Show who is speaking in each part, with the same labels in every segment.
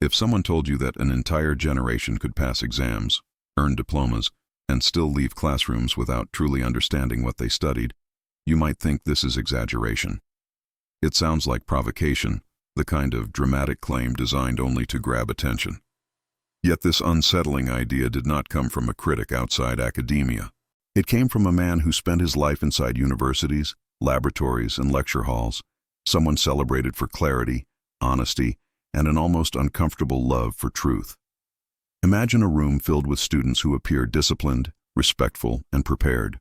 Speaker 1: If someone told you that an entire generation could pass exams, earn diplomas, and still leave classrooms without truly understanding what they studied, you might think this is exaggeration. It sounds like provocation, the kind of dramatic claim designed only to grab attention. Yet this unsettling idea did not come from a critic outside academia. It came from a man who spent his life inside universities, laboratories, and lecture halls, someone celebrated for clarity, honesty, and an almost uncomfortable love for truth. Imagine a room filled with students who appear disciplined, respectful, and prepared.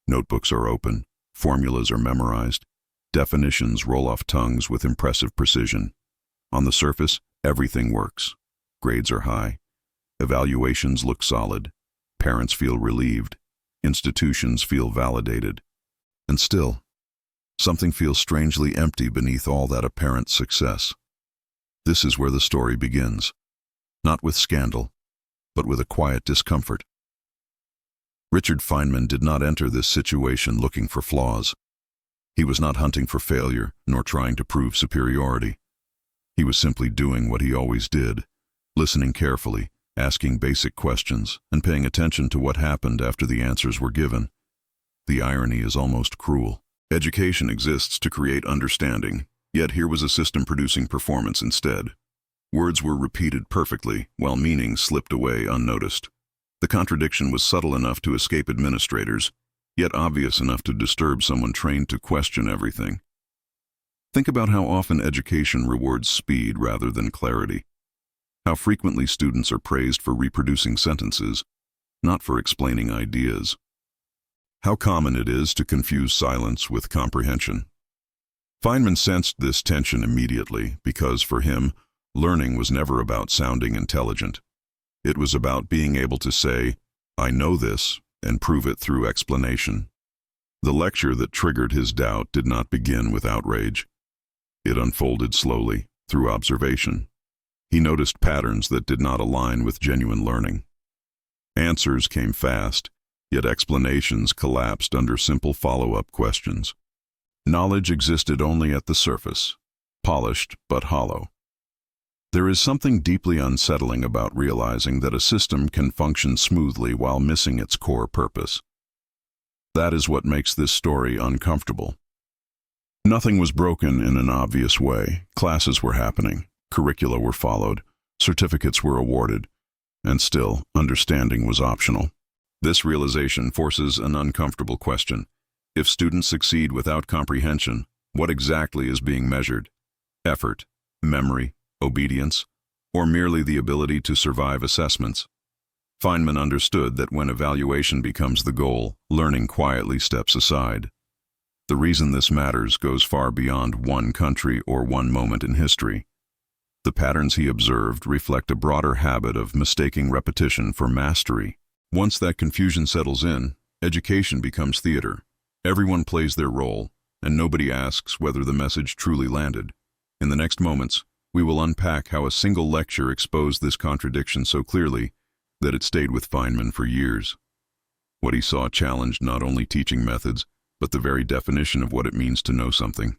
Speaker 1: Notebooks are open, formulas are memorized, definitions roll off tongues with impressive precision. On the surface, everything works. Grades are high. Evaluations look solid. Parents feel relieved. Institutions feel validated. And still, something feels strangely empty beneath all that apparent success. This is where the story begins, not with scandal, but with a quiet discomfort. Richard Feynman did not enter this situation looking for flaws. He was not hunting for failure, nor trying to prove superiority. He was simply doing what he always did, listening carefully, asking basic questions, and paying attention to what happened after the answers were given. The irony is almost cruel. Education exists to create understanding, yet here was a system producing performance instead. Words were repeated perfectly, while meaning slipped away unnoticed. The contradiction was subtle enough to escape administrators, yet obvious enough to disturb someone trained to question everything. Think about how often education rewards speed rather than clarity. How frequently students are praised for reproducing sentences, not for explaining ideas. How common it is to confuse silence with comprehension. Feynman sensed this tension immediately because, for him, learning was never about sounding intelligent. It was about being able to say, "I know this," and prove it through explanation. The lecture that triggered his doubt did not begin with outrage. It unfolded slowly, through observation. He noticed patterns that did not align with genuine learning. Answers came fast, yet explanations collapsed under simple follow-up questions. Knowledge existed only at the surface, polished but hollow. There is something deeply unsettling about realizing that a system can function smoothly while missing its core purpose. That is what makes this story uncomfortable. Nothing was broken in an obvious way. Classes were happening, curricula were followed, certificates were awarded, and still, understanding was optional. This realization forces an uncomfortable question. If students succeed without comprehension, what exactly is being measured? Effort, memory, obedience, or merely the ability to survive assessments? Feynman understood that when evaluation becomes the goal, learning quietly steps aside. The reason this matters goes far beyond one country or one moment in history. The patterns he observed reflect a broader habit of mistaking repetition for mastery. Once that confusion settles in, education becomes theater. Everyone plays their role, and nobody asks whether the message truly landed. In the next moments, we will unpack how a single lecture exposed this contradiction so clearly that it stayed with Feynman for years. What he saw challenged not only teaching methods, but the very definition of what it means to know something.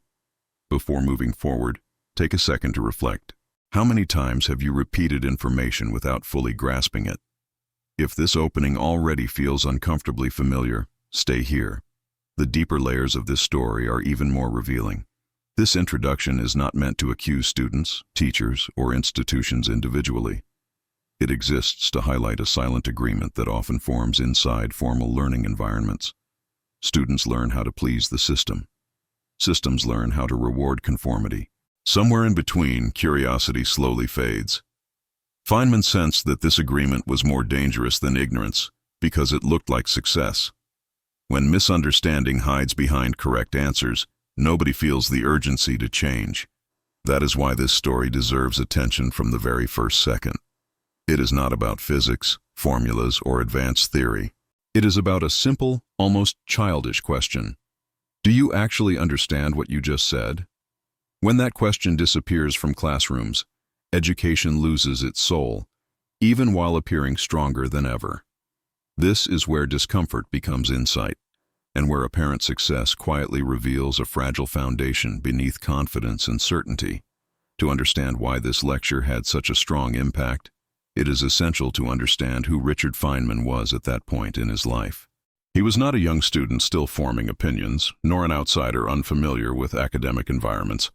Speaker 1: Before moving forward, take a second to reflect. How many times have you repeated information without fully grasping it? If this opening already feels uncomfortably familiar, stay here. The deeper layers of this story are even more revealing. This introduction is not meant to accuse students, teachers, or institutions individually. It exists to highlight a silent agreement that often forms inside formal learning environments. Students learn how to please the system. Systems learn how to reward conformity. Somewhere in between, curiosity slowly fades. Feynman sensed that this agreement was more dangerous than ignorance because it looked like success. When misunderstanding hides behind correct answers, nobody feels the urgency to change. That is why this story deserves attention from the very first second. It is not about physics, formulas, or advanced theory. It is about a simple, almost childish question. Do you actually understand what you just said? When that question disappears from classrooms, education loses its soul, even while appearing stronger than ever. This is where discomfort becomes insight, and where apparent success quietly reveals a fragile foundation beneath confidence and certainty. To understand why this lecture had such a strong impact, it is essential to understand who Richard Feynman was at that point in his life. He was not a young student still forming opinions, nor an outsider unfamiliar with academic environments.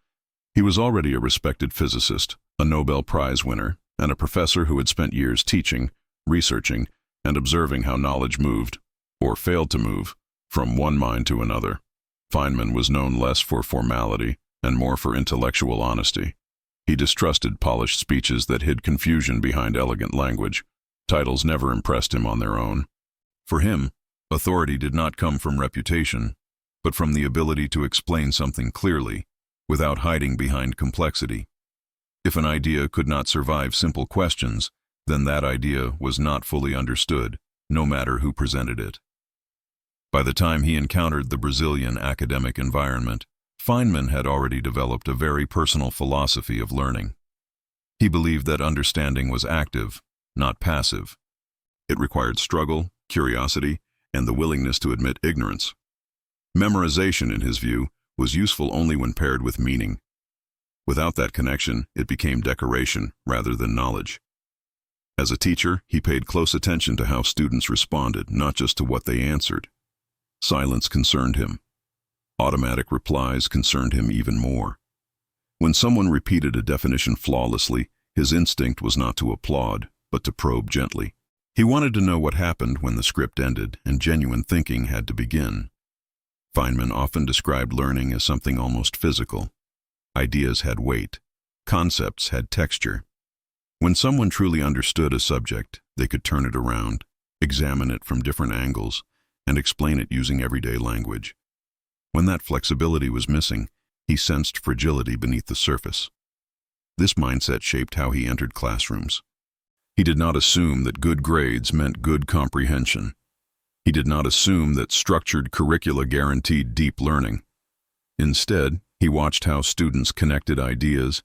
Speaker 1: He was already a respected physicist, a Nobel Prize winner, and a professor who had spent years teaching, researching, and observing how knowledge moved, or failed to move, from one mind to another. Feynman was known less for formality and more for intellectual honesty. He distrusted polished speeches that hid confusion behind elegant language. Titles never impressed him on their own. For him, authority did not come from reputation, but from the ability to explain something clearly, without hiding behind complexity. If an idea could not survive simple questions, then that idea was not fully understood, no matter who presented it. By the time he encountered the Brazilian academic environment, Feynman had already developed a very personal philosophy of learning. He believed that understanding was active, not passive. It required struggle, curiosity, and the willingness to admit ignorance. Memorization, in his view, was useful only when paired with meaning. Without that connection, it became decoration rather than knowledge. As a teacher, he paid close attention to how students responded, not just to what they answered. Silence concerned him. Automatic replies concerned him even more. When someone repeated a definition flawlessly, his instinct was not to applaud, but to probe gently. He wanted to know what happened when the script ended and genuine thinking had to begin. Feynman often described learning as something almost physical. Ideas had weight. Concepts had texture. When someone truly understood a subject, they could turn it around, examine it from different angles, and explain it using everyday language. When that flexibility was missing, he sensed fragility beneath the surface. This mindset shaped how he entered classrooms. He did not assume that good grades meant good comprehension. He did not assume that structured curricula guaranteed deep learning. Instead, he watched how students connected ideas,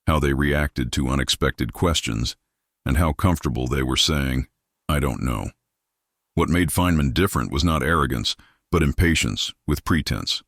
Speaker 1: how they reacted to unexpected questions, and how comfortable they were saying, "I don't know." What made Feynman different was not arrogance, but impatience with pretense.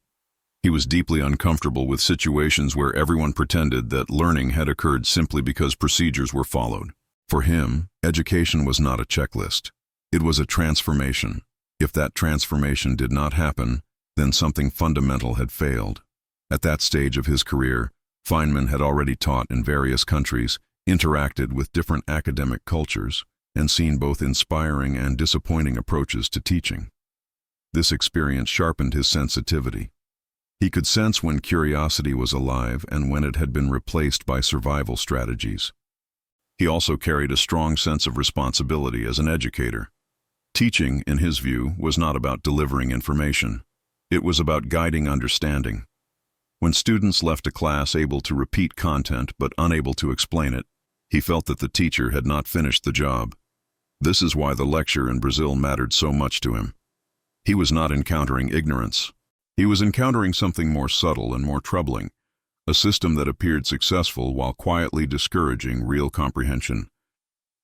Speaker 1: He was deeply uncomfortable with situations where everyone pretended that learning had occurred simply because procedures were followed. For him, education was not a checklist. It was a transformation. If that transformation did not happen, then something fundamental had failed. At that stage of his career, Feynman had already taught in various countries, interacted with different academic cultures, and seen both inspiring and disappointing approaches to teaching. This experience sharpened his sensitivity. He could sense when curiosity was alive and when it had been replaced by survival strategies. He also carried a strong sense of responsibility as an educator. Teaching, in his view, was not about delivering information. It was about guiding understanding. When students left a class able to repeat content but unable to explain it, he felt that the teacher had not finished the job. This is why the lecture in Brazil mattered so much to him. He was not encountering ignorance. He was encountering something more subtle and more troubling, a system that appeared successful while quietly discouraging real comprehension.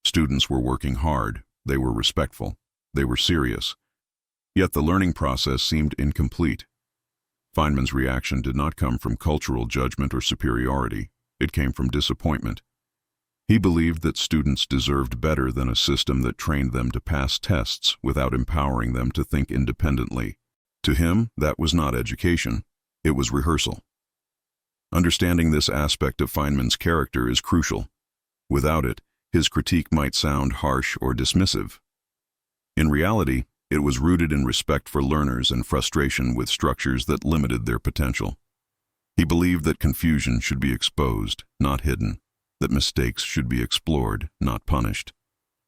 Speaker 1: Students were working hard, they were respectful, they were serious. Yet the learning process seemed incomplete. Feynman's reaction did not come from cultural judgment or superiority. It came from disappointment. He believed that students deserved better than a system that trained them to pass tests without empowering them to think independently. To him, that was not education, it was rehearsal. Understanding this aspect of Feynman's character is crucial. Without it, his critique might sound harsh or dismissive. In reality, it was rooted in respect for learners and frustration with structures that limited their potential. He believed that confusion should be exposed, not hidden, that mistakes should be explored, not punished,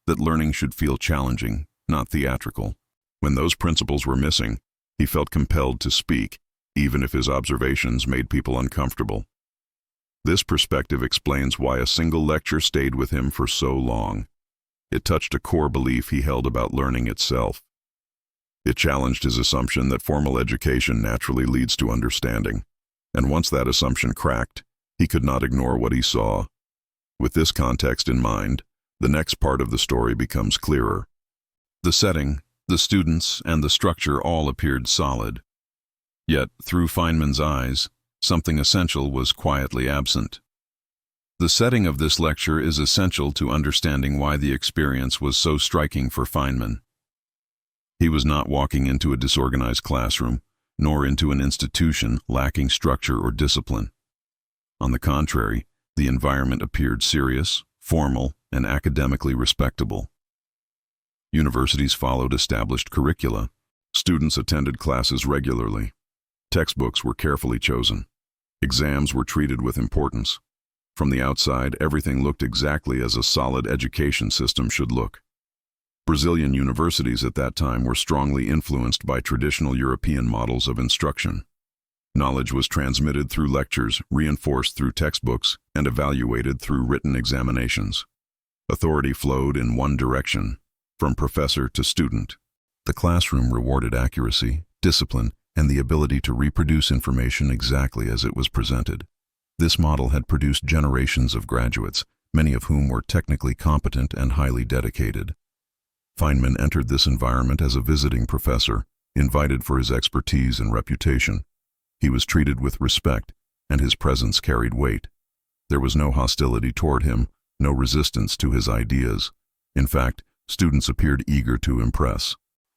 Speaker 1: that learning should feel challenging, not theatrical. When those principles were missing, he felt compelled to speak, even if his observations made people uncomfortable. This perspective explains why a single lecture stayed with him for so long. It touched a core belief he held about learning itself. It challenged his assumption that formal education naturally leads to understanding, and once that assumption cracked, he could not ignore what he saw. With this context in mind, the next part of the story becomes clearer. The setting, the students, and the structure all appeared solid. Yet, through Feynman's eyes, something essential was quietly absent. The setting of this lecture is essential to understanding why the experience was so striking for Feynman. He was not walking into a disorganized classroom, nor into an institution lacking structure or discipline. On the contrary, the environment appeared serious, formal, and academically respectable. Universities followed established curricula. Students attended classes regularly. Textbooks were carefully chosen. Exams were treated with importance. From the outside, everything looked exactly as a solid education system should look. Brazilian universities at that time were strongly influenced by traditional European models of instruction. Knowledge was transmitted through lectures, reinforced through textbooks, and evaluated through written examinations. Authority flowed in one direction, from professor to student. The classroom rewarded accuracy, discipline, and the ability to reproduce information exactly as it was presented. This model had produced generations of graduates, many of whom were technically competent and highly dedicated. Feynman entered this environment as a visiting professor, invited for his expertise and reputation. He was treated with respect, and his presence carried weight. There was no hostility toward him, no resistance to his ideas. In fact, students appeared eager to impress.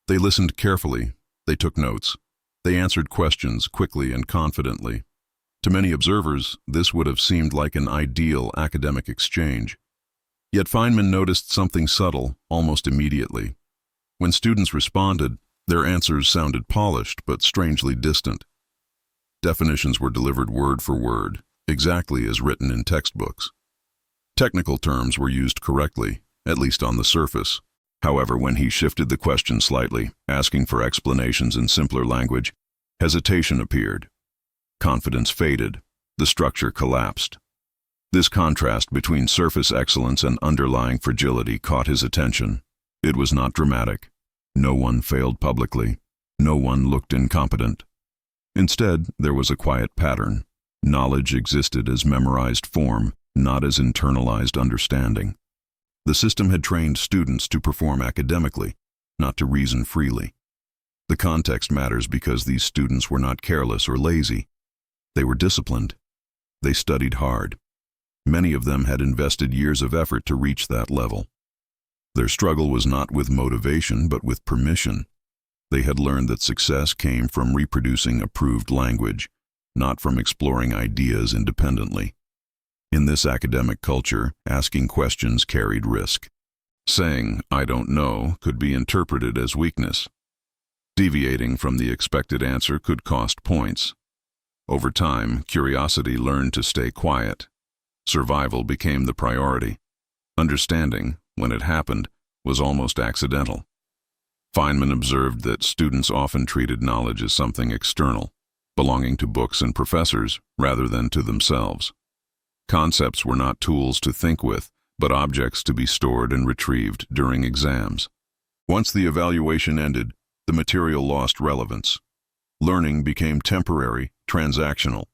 Speaker 1: They listened carefully, they took notes, they answered questions quickly and confidently. To many observers, this would have seemed like an ideal academic exchange. Yet Feynman noticed something subtle almost immediately. When students responded, their answers sounded polished but strangely distant. Definitions were delivered word for word, exactly as written in textbooks. Technical terms were used correctly, at least on the surface. However, when he shifted the question slightly, asking for explanations in simpler language, hesitation appeared. Confidence faded. The structure collapsed. This contrast between surface excellence and underlying fragility caught his attention. It was not dramatic. No one failed publicly. No one looked incompetent. Instead, there was a quiet pattern. Knowledge existed as memorized form, not as internalized understanding. The system had trained students to perform academically, not to reason freely. The context matters because these students were not careless or lazy. They were disciplined. They studied hard. Many of them had invested years of effort to reach that level. Their struggle was not with motivation, but with permission. They had learned that success came from reproducing approved language, not from exploring ideas independently. In this academic culture, asking questions carried risk. Saying, "I don't know," could be interpreted as weakness. Deviating from the expected answer could cost points. Over time, curiosity learned to stay quiet. Survival became the priority. Understanding, when it happened, was almost accidental. Feynman observed that students often treated knowledge as something external, belonging to books and professors rather than to themselves. Concepts were not tools to think with, but objects to be stored and retrieved during exams. Once the evaluation ended, the material lost relevance. Learning became temporary, transactional.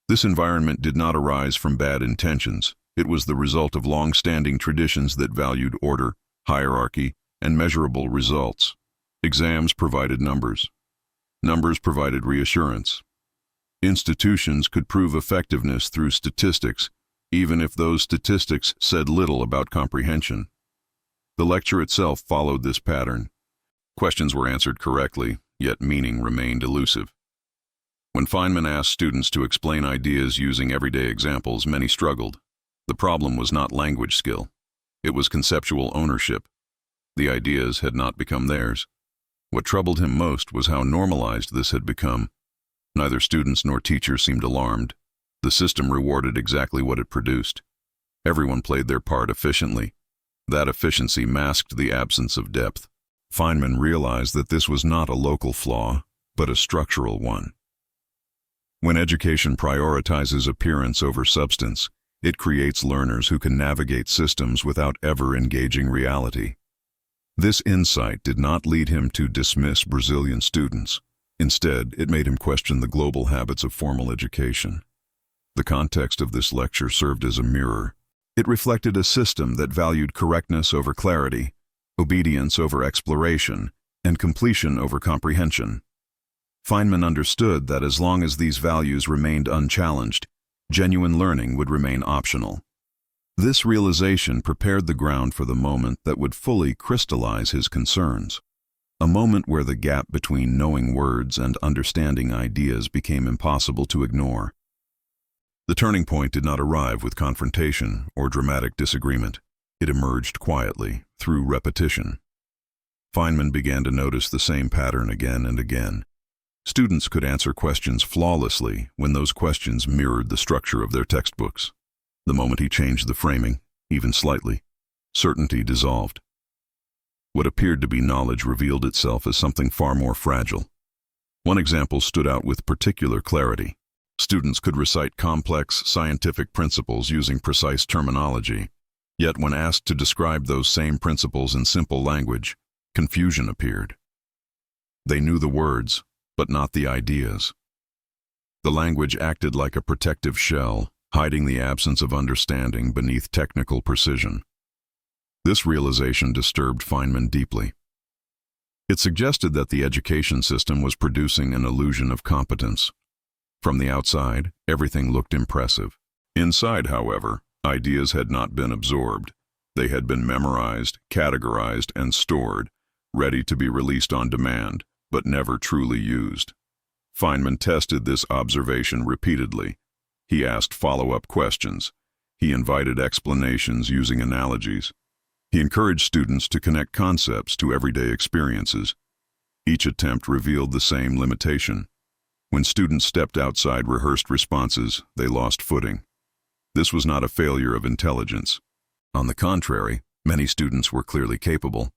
Speaker 1: This environment did not arise from bad intentions. It was the result of long-standing traditions that valued order, hierarchy, and measurable results. Exams provided numbers. Numbers provided reassurance. Institutions could prove effectiveness through statistics, even if those statistics said little about comprehension. The lecture itself followed this pattern. Questions were answered correctly, yet meaning remained elusive. When Feynman asked students to explain ideas using everyday examples, many struggled. The problem was not language skill. It was conceptual ownership. The ideas had not become theirs. What troubled him most was how normalized this had become. Neither students nor teachers seemed alarmed. The system rewarded exactly what it produced. Everyone played their part efficiently. That efficiency masked the absence of depth. Feynman realized that this was not a local flaw, but a structural one. When education prioritizes appearance over substance, it creates learners who can navigate systems without ever engaging reality. This insight did not lead him to dismiss Brazilian students. Instead, it made him question the global habits of formal education. The context of this lecture served as a mirror. It reflected a system that valued correctness over clarity, obedience over exploration, and completion over comprehension. Feynman understood that as long as these values remained unchallenged, genuine learning would remain optional. This realization prepared the ground for the moment that would fully crystallize his concerns. A moment where the gap between knowing words and understanding ideas became impossible to ignore. The turning point did not arrive with confrontation or dramatic disagreement. It emerged quietly, through repetition. Feynman began to notice the same pattern again and again. Students could answer questions flawlessly when those questions mirrored the structure of their textbooks. The moment he changed the framing, even slightly, certainty dissolved. What appeared to be knowledge revealed itself as something far more fragile. One example stood out with particular clarity. Students could recite complex scientific principles using precise terminology, yet when asked to describe those same principles in simple language, confusion appeared. They knew the words, but not the ideas. The language acted like a protective shell, hiding the absence of understanding beneath technical precision. This realization disturbed Feynman deeply. It suggested that the education system was producing an illusion of competence. From the outside, everything looked impressive. Inside, however, ideas had not been absorbed. They had been memorized, categorized, and stored, ready to be released on demand, but never truly used. Feynman tested this observation repeatedly. He asked follow-up questions. He invited explanations using analogies. He encouraged students to connect concepts to everyday experiences. Each attempt revealed the same limitation. When students stepped outside rehearsed responses, they lost footing. This was not a failure of intelligence. On the contrary, many students were clearly capable.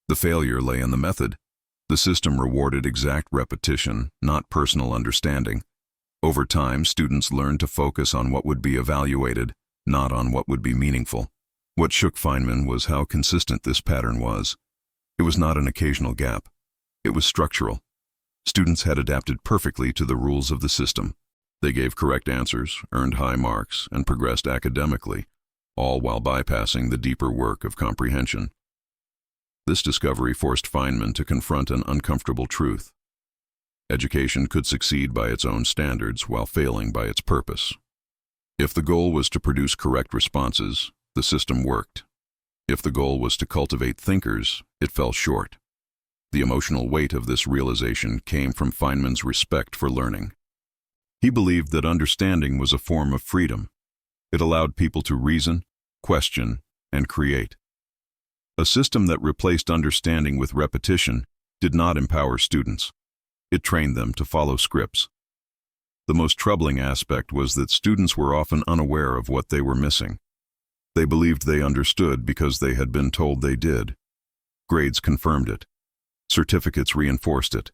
Speaker 1: The failure lay in the method. The system rewarded exact repetition, not personal understanding. Over time, students learned to focus on what would be evaluated, not on what would be meaningful. What shook Feynman was how consistent this pattern was. It was not an occasional gap. It was structural. Students had adapted perfectly to the rules of the system. They gave correct answers, earned high marks, and progressed academically, all while bypassing the deeper work of comprehension. This discovery forced Feynman to confront an uncomfortable truth. Education could succeed by its own standards while failing by its purpose. If the goal was to produce correct responses, the system worked. If the goal was to cultivate thinkers, it fell short. The emotional weight of this realization came from Feynman's respect for learning. He believed that understanding was a form of freedom. It allowed people to reason, question, and create. A system that replaced understanding with repetition did not empower students. It trained them to follow scripts. The most troubling aspect was that students were often unaware of what they were missing. They believed they understood because they had been told they did. Grades confirmed it. Certificates reinforced it.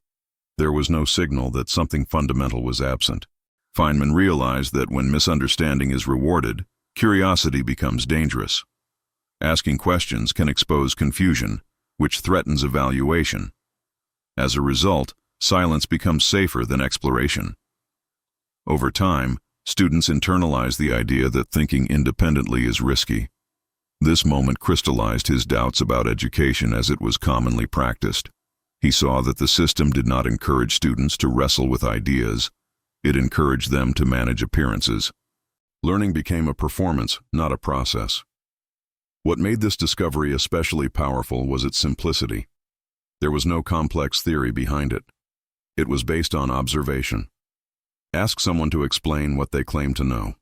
Speaker 1: There was no signal that something fundamental was absent. Feynman realized that when misunderstanding is rewarded, curiosity becomes dangerous. Asking questions can expose confusion, which threatens evaluation. As a result, silence becomes safer than exploration. Over time, students internalize the idea that thinking independently is risky. This moment crystallized his doubts about education as it was commonly practiced. He saw that the system did not encourage students to wrestle with ideas. It encouraged them to manage appearances. Learning became a performance, not a process. What made this discovery especially powerful was its simplicity. There was no complex theory behind it. It was based on observation. Ask someone to explain what they claim to know.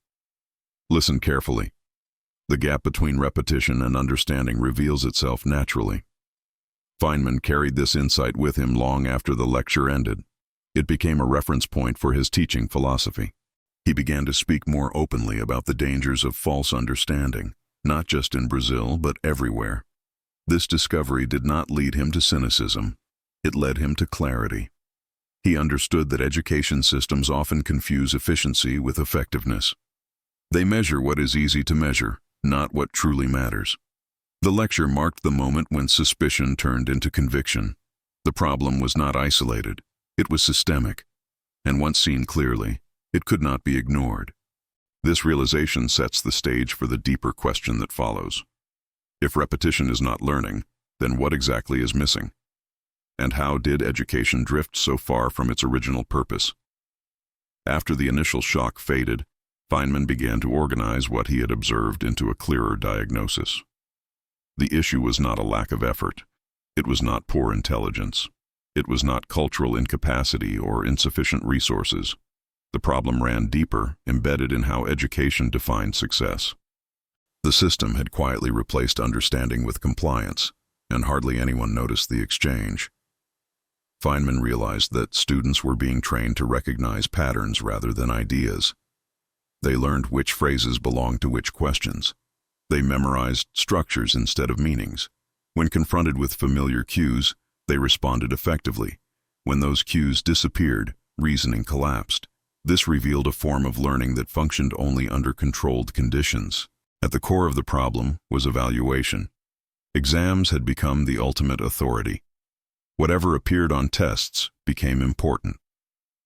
Speaker 1: Listen carefully. The gap between repetition and understanding reveals itself naturally. Feynman carried this insight with him long after the lecture ended. It became a reference point for his teaching philosophy. He began to speak more openly about the dangers of false understanding, not just in Brazil, but everywhere. This discovery did not lead him to cynicism. It led him to clarity. He understood that education systems often confuse efficiency with effectiveness. They measure what is easy to measure, not what truly matters. The lecture marked the moment when suspicion turned into conviction. The problem was not isolated. It was systemic. And once seen clearly, it could not be ignored. This realization sets the stage for the deeper question that follows. If repetition is not learning, then what exactly is missing? And how did education drift so far from its original purpose? After the initial shock faded, Feynman began to organize what he had observed into a clearer diagnosis. The issue was not a lack of effort. It was not poor intelligence. It was not cultural incapacity or insufficient resources. The problem ran deeper, embedded in how education defined success. The system had quietly replaced understanding with compliance, and hardly anyone noticed the exchange. Feynman realized that students were being trained to recognize patterns rather than ideas. They learned which phrases belonged to which questions. They memorized structures instead of meanings. When confronted with familiar cues, they responded effectively. When those cues disappeared, reasoning collapsed. This revealed a form of learning that functioned only under controlled conditions. At the core of the problem was evaluation. Exams had become the ultimate authority. Whatever appeared on tests became important.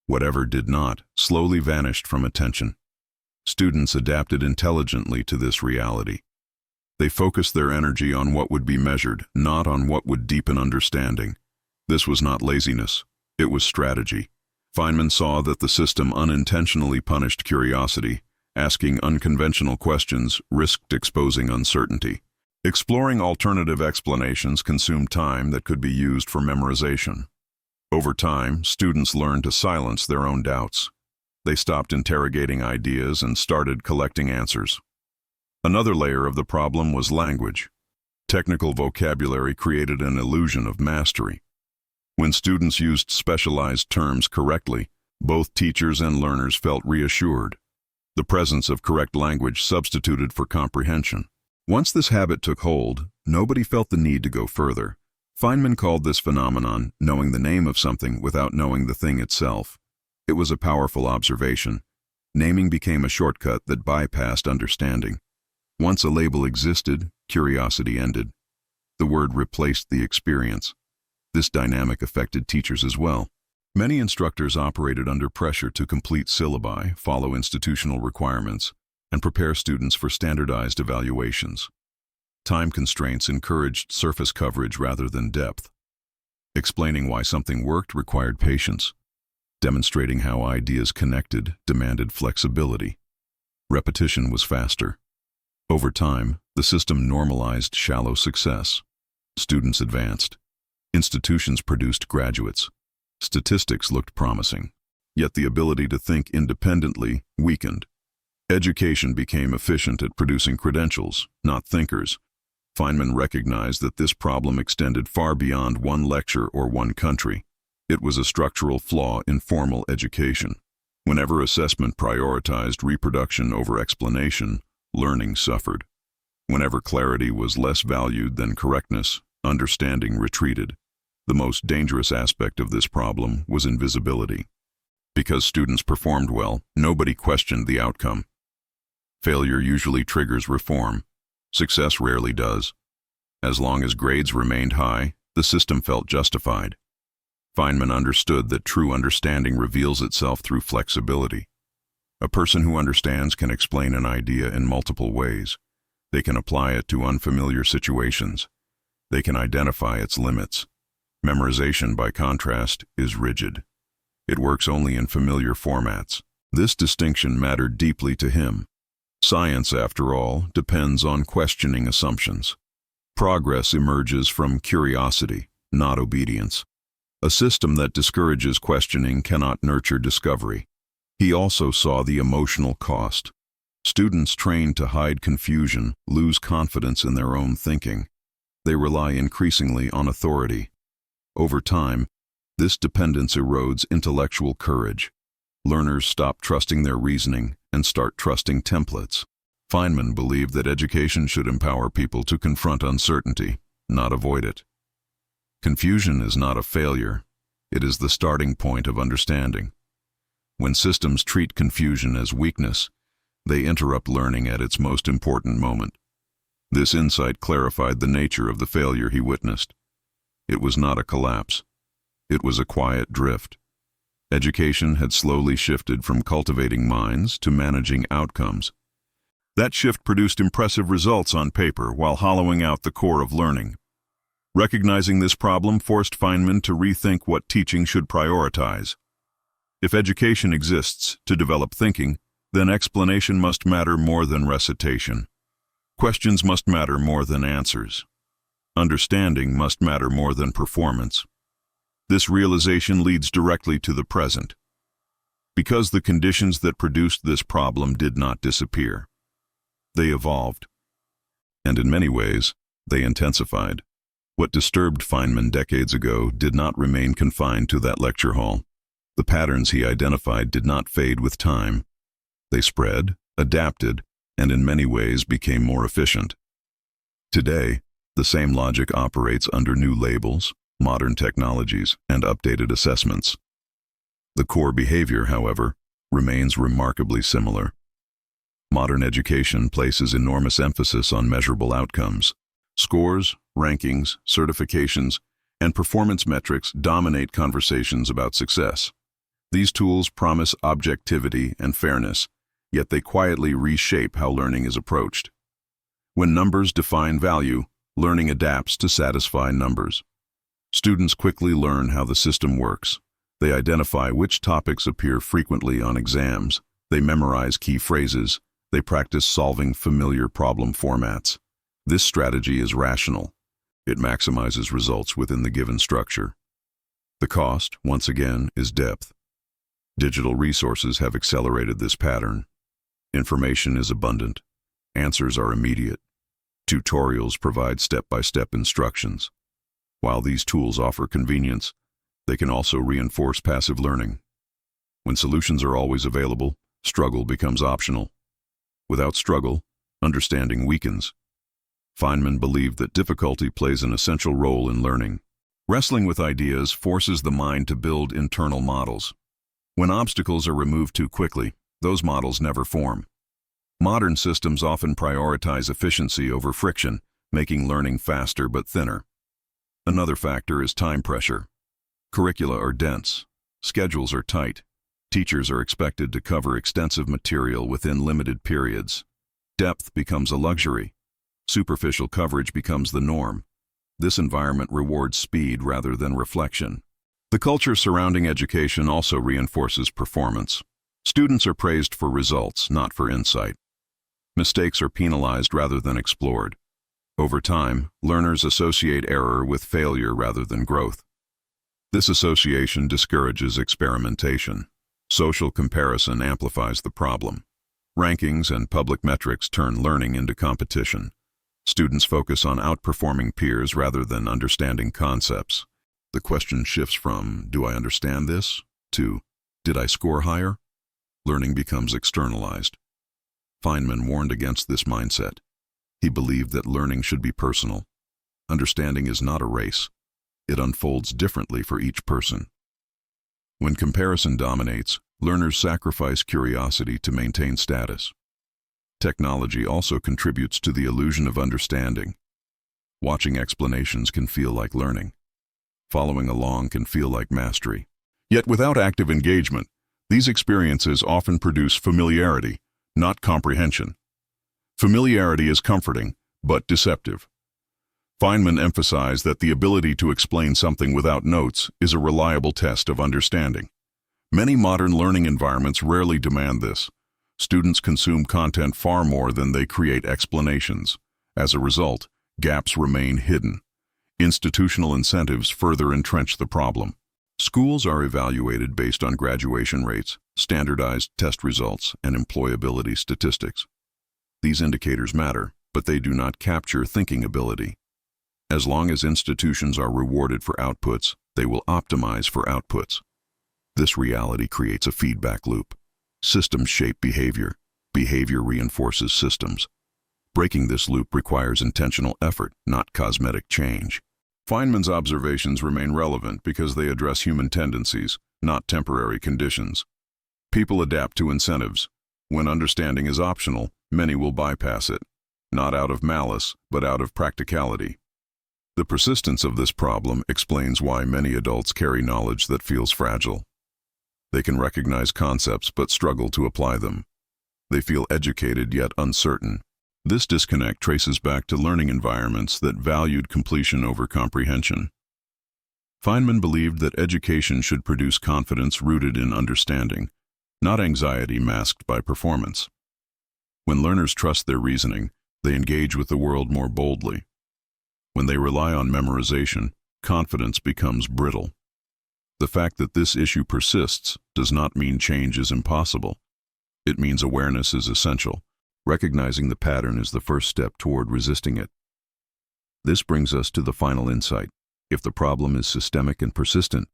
Speaker 1: Whatever did not slowly vanished from attention. Students adapted intelligently to this reality. They focused their energy on what would be measured, not on what would deepen understanding. This was not laziness, it was strategy. Feynman saw that the system unintentionally punished curiosity. Asking unconventional questions risked exposing uncertainty. Exploring alternative explanations consumed time that could be used for memorization. Over time, students learned to silence their own doubts. They stopped interrogating ideas and started collecting answers. Another layer of the problem was language. Technical vocabulary created an illusion of mastery. When students used specialized terms correctly, both teachers and learners felt reassured. The presence of correct language substituted for comprehension. Once this habit took hold, nobody felt the need to go further. Feynman called this phenomenon knowing the name of something without knowing the thing itself. It was a powerful observation. Naming became a shortcut that bypassed understanding. Once a label existed, curiosity ended. The word replaced the experience. This dynamic affected teachers as well. Many instructors operated under pressure to complete syllabi, follow institutional requirements, and prepare students for standardized evaluations. Time constraints encouraged surface coverage rather than depth. Explaining why something worked required patience. Demonstrating how ideas connected demanded flexibility. Repetition was faster. Over time, the system normalized shallow success. Students advanced. Institutions produced graduates. Statistics looked promising. Yet the ability to think independently weakened. Education became efficient at producing credentials, not thinkers. Feynman recognized that this problem extended far beyond one lecture or one country. It was a structural flaw in formal education. Whenever assessment prioritized reproduction over explanation, learning suffered. Whenever clarity was less valued than correctness, understanding retreated. The most dangerous aspect of this problem was invisibility. Because students performed well, nobody questioned the outcome. Failure usually triggers reform. Success rarely does. As long as grades remained high, the system felt justified. Feynman understood that true understanding reveals itself through flexibility. A person who understands can explain an idea in multiple ways. They can apply it to unfamiliar situations. They can identify its limits. Memorization, by contrast, is rigid. It works only in familiar formats. This distinction mattered deeply to him. Science, after all, depends on questioning assumptions. Progress emerges from curiosity, not obedience. A system that discourages questioning cannot nurture discovery. He also saw the emotional cost. Students trained to hide confusion lose confidence in their own thinking. They rely increasingly on authority. Over time, this dependence erodes intellectual courage. Learners stop trusting their reasoning and start trusting templates. Feynman believed that education should empower people to confront uncertainty, not avoid it. Confusion is not a failure. It is the starting point of understanding. When systems treat confusion as weakness, they interrupt learning at its most important moment. This insight clarified the nature of the failure he witnessed. It was not a collapse. It was a quiet drift. Education had slowly shifted from cultivating minds to managing outcomes. That shift produced impressive results on paper while hollowing out the core of learning. Recognizing this problem forced Feynman to rethink what teaching should prioritize. If education exists to develop thinking, then explanation must matter more than recitation. Questions must matter more than answers. Understanding must matter more than performance. This realization leads directly to the present. Because the conditions that produced this problem did not disappear. They evolved. And in many ways, they intensified. What disturbed Feynman decades ago did not remain confined to that lecture hall. The patterns he identified did not fade with time. They spread, adapted, and in many ways became more efficient. Today, the same logic operates under new labels, modern technologies, and updated assessments. The core behavior, however, remains remarkably similar. Modern education places enormous emphasis on measurable outcomes. Scores, rankings, certifications, and performance metrics dominate conversations about success. These tools promise objectivity and fairness, yet they quietly reshape how learning is approached. When numbers define value, learning adapts to satisfy numbers. Students quickly learn how the system works. They identify which topics appear frequently on exams. They memorize key phrases. They practice solving familiar problem formats. This strategy is rational. It maximizes results within the given structure. The cost, once again, is depth. Digital resources have accelerated this pattern. Information is abundant. Answers are immediate. Tutorials provide step-by-step instructions. While these tools offer convenience, they can also reinforce passive learning. When solutions are always available, struggle becomes optional. Without struggle, understanding weakens. Feynman believed that difficulty plays an essential role in learning. Wrestling with ideas forces the mind to build internal models. When obstacles are removed too quickly, those models never form. Modern systems often prioritize efficiency over friction, making learning faster but thinner. Another factor is time pressure. Curricula are dense. Schedules are tight. Teachers are expected to cover extensive material within limited periods. Depth becomes a luxury. Superficial coverage becomes the norm. This environment rewards speed rather than reflection. The culture surrounding education also reinforces performance. Students are praised for results, not for insight. Mistakes are penalized rather than explored. Over time, learners associate error with failure rather than growth. This association discourages experimentation. Social comparison amplifies the problem. Rankings and public metrics turn learning into competition. Students focus on outperforming peers rather than understanding concepts. The question shifts from, "Do I understand this?" to, "Did I score higher?" Learning becomes externalized. Feynman warned against this mindset. He believed that learning should be personal. Understanding is not a race. It unfolds differently for each person. When comparison dominates, learners sacrifice curiosity to maintain status. Technology also contributes to the illusion of understanding. Watching explanations can feel like learning. Following along can feel like mastery. Yet without active engagement, these experiences often produce familiarity, not comprehension. Familiarity is comforting, but deceptive. Feynman emphasized that the ability to explain something without notes is a reliable test of understanding. Many modern learning environments rarely demand this. Students consume content far more than they create explanations. As a result, gaps remain hidden. Institutional incentives further entrench the problem. Schools are evaluated based on graduation rates, standardized test results, and employability statistics. These indicators matter, but they do not capture thinking ability. As long as institutions are rewarded for outputs, they will optimize for outputs. This reality creates a feedback loop. Systems shape behavior. Behavior reinforces systems. Breaking this loop requires intentional effort, not cosmetic change. Feynman's observations remain relevant because they address human tendencies, not temporary conditions. People adapt to incentives. When understanding is optional, many will bypass it, not out of malice, but out of practicality. The persistence of this problem explains why many adults carry knowledge that feels fragile. They can recognize concepts but struggle to apply them. They feel educated yet uncertain. This disconnect traces back to learning environments that valued completion over comprehension. Feynman believed that education should produce confidence rooted in understanding, not anxiety masked by performance. When learners trust their reasoning, they engage with the world more boldly. When they rely on memorization, confidence becomes brittle. The fact that this issue persists does not mean change is impossible. It means awareness is essential. Recognizing the pattern is the first step toward resisting it. This brings us to the final insight. If the problem is systemic and persistent,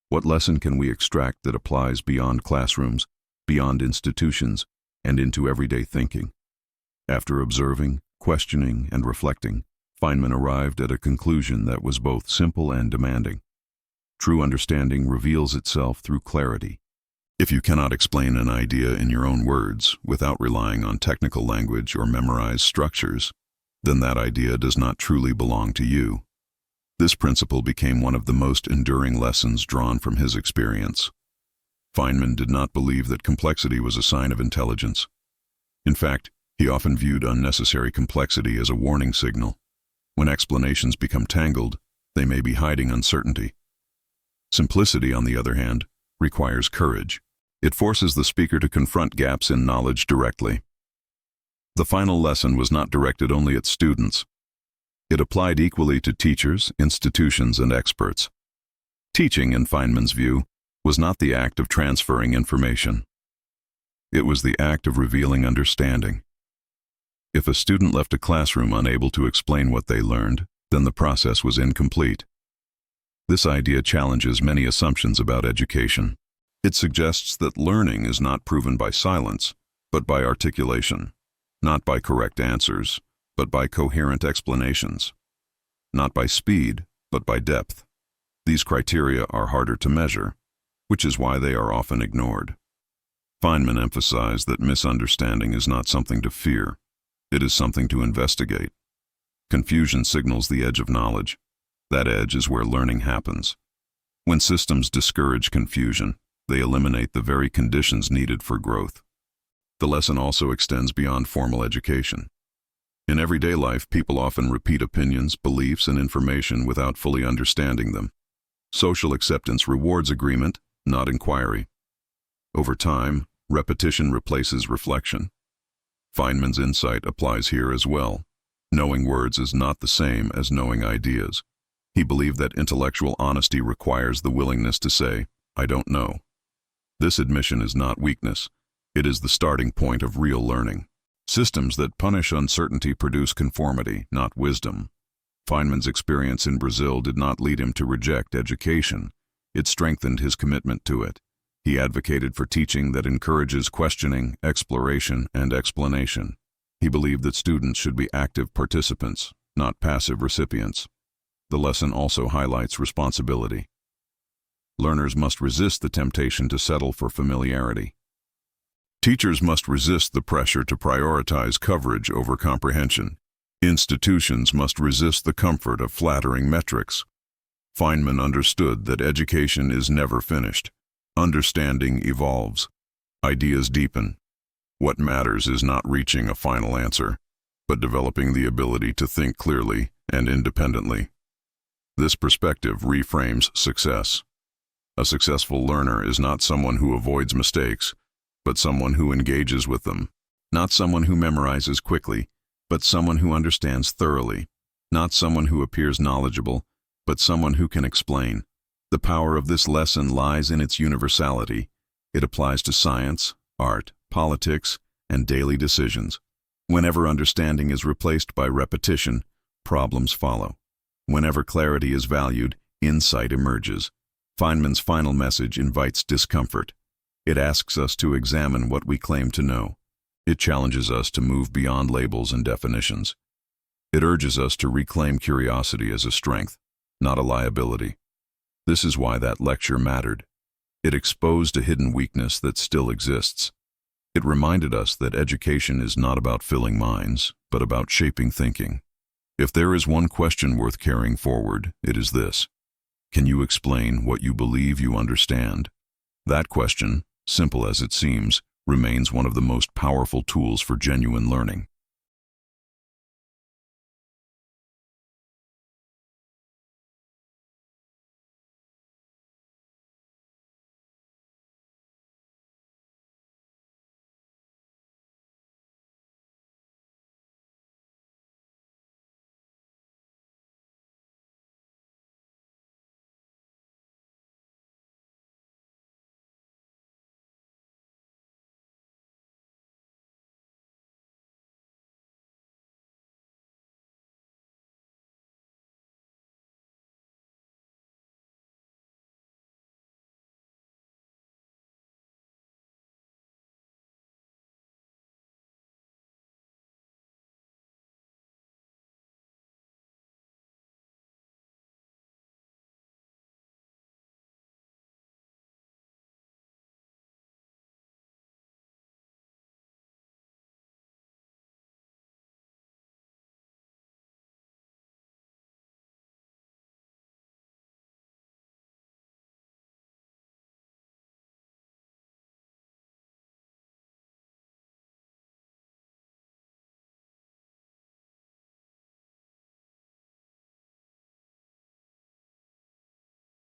Speaker 1: what lesson can we extract that applies beyond classrooms, beyond institutions, and into everyday thinking? After observing, questioning, and reflecting, Feynman arrived at a conclusion that was both simple and demanding. True understanding reveals itself through clarity. If you cannot explain an idea in your own words without relying on technical language or memorized structures, then that idea does not truly belong to you. This principle became one of the most enduring lessons drawn from his experience. Feynman did not believe that complexity was a sign of intelligence. In fact, he often viewed unnecessary complexity as a warning signal. When explanations become tangled, they may be hiding uncertainty. Simplicity, on the other hand, requires courage. It forces the speaker to confront gaps in knowledge directly. The final lesson was not directed only at students. It applied equally to teachers, institutions, and experts. Teaching, in Feynman's view, was not the act of transferring information. It was the act of revealing understanding. If a student left a classroom unable to explain what they learned, then the process was incomplete. This idea challenges many assumptions about education. It suggests that learning is not proven by silence, but by articulation, not by correct answers, but by coherent explanations, not by speed, but by depth. These criteria are harder to measure, which is why they are often ignored. Feynman emphasized that misunderstanding is not something to fear. It is something to investigate. Confusion signals the edge of knowledge. That edge is where learning happens. When systems discourage confusion, they eliminate the very conditions needed for growth. The lesson also extends beyond formal education. In everyday life, people often repeat opinions, beliefs, and information without fully understanding them. Social acceptance rewards agreement, not inquiry. Over time, repetition replaces reflection. Feynman's insight applies here as well. Knowing words is not the same as knowing ideas. He believed that intellectual honesty requires the willingness to say, "I don't know." This admission is not weakness. It is the starting point of real learning. Systems that punish uncertainty produce conformity, not wisdom. Feynman's experience in Brazil did not lead him to reject education. It strengthened his commitment to it. He advocated for teaching that encourages questioning, exploration, and explanation. He believed that students should be active participants, not passive recipients. The lesson also highlights responsibility. Learners must resist the temptation to settle for familiarity. Teachers must resist the pressure to prioritize coverage over comprehension. Institutions must resist the comfort of flattering metrics. Feynman understood that education is never finished. Understanding evolves. Ideas deepen. What matters is not reaching a final answer, but developing the ability to think clearly and independently. This perspective reframes success. A successful learner is not someone who avoids mistakes, but someone who engages with them. Not someone who memorizes quickly, but someone who understands thoroughly. Not someone who appears knowledgeable, but someone who can explain. The power of this lesson lies in its universality. It applies to science, art, politics, and daily decisions. Whenever understanding is replaced by repetition, problems follow. Whenever clarity is valued, insight emerges. Feynman's final message invites discomfort. It asks us to examine what we claim to know. It challenges us to move beyond labels and definitions. It urges us to reclaim curiosity as a strength, not a liability. This is why that lecture mattered. It exposed a hidden weakness that still exists. It reminded us that education is not about filling minds, but about shaping thinking. If there is one question worth carrying forward, it is this: can you explain what you believe you understand? That question, simple as it seems, remains one of the most powerful tools for genuine learning.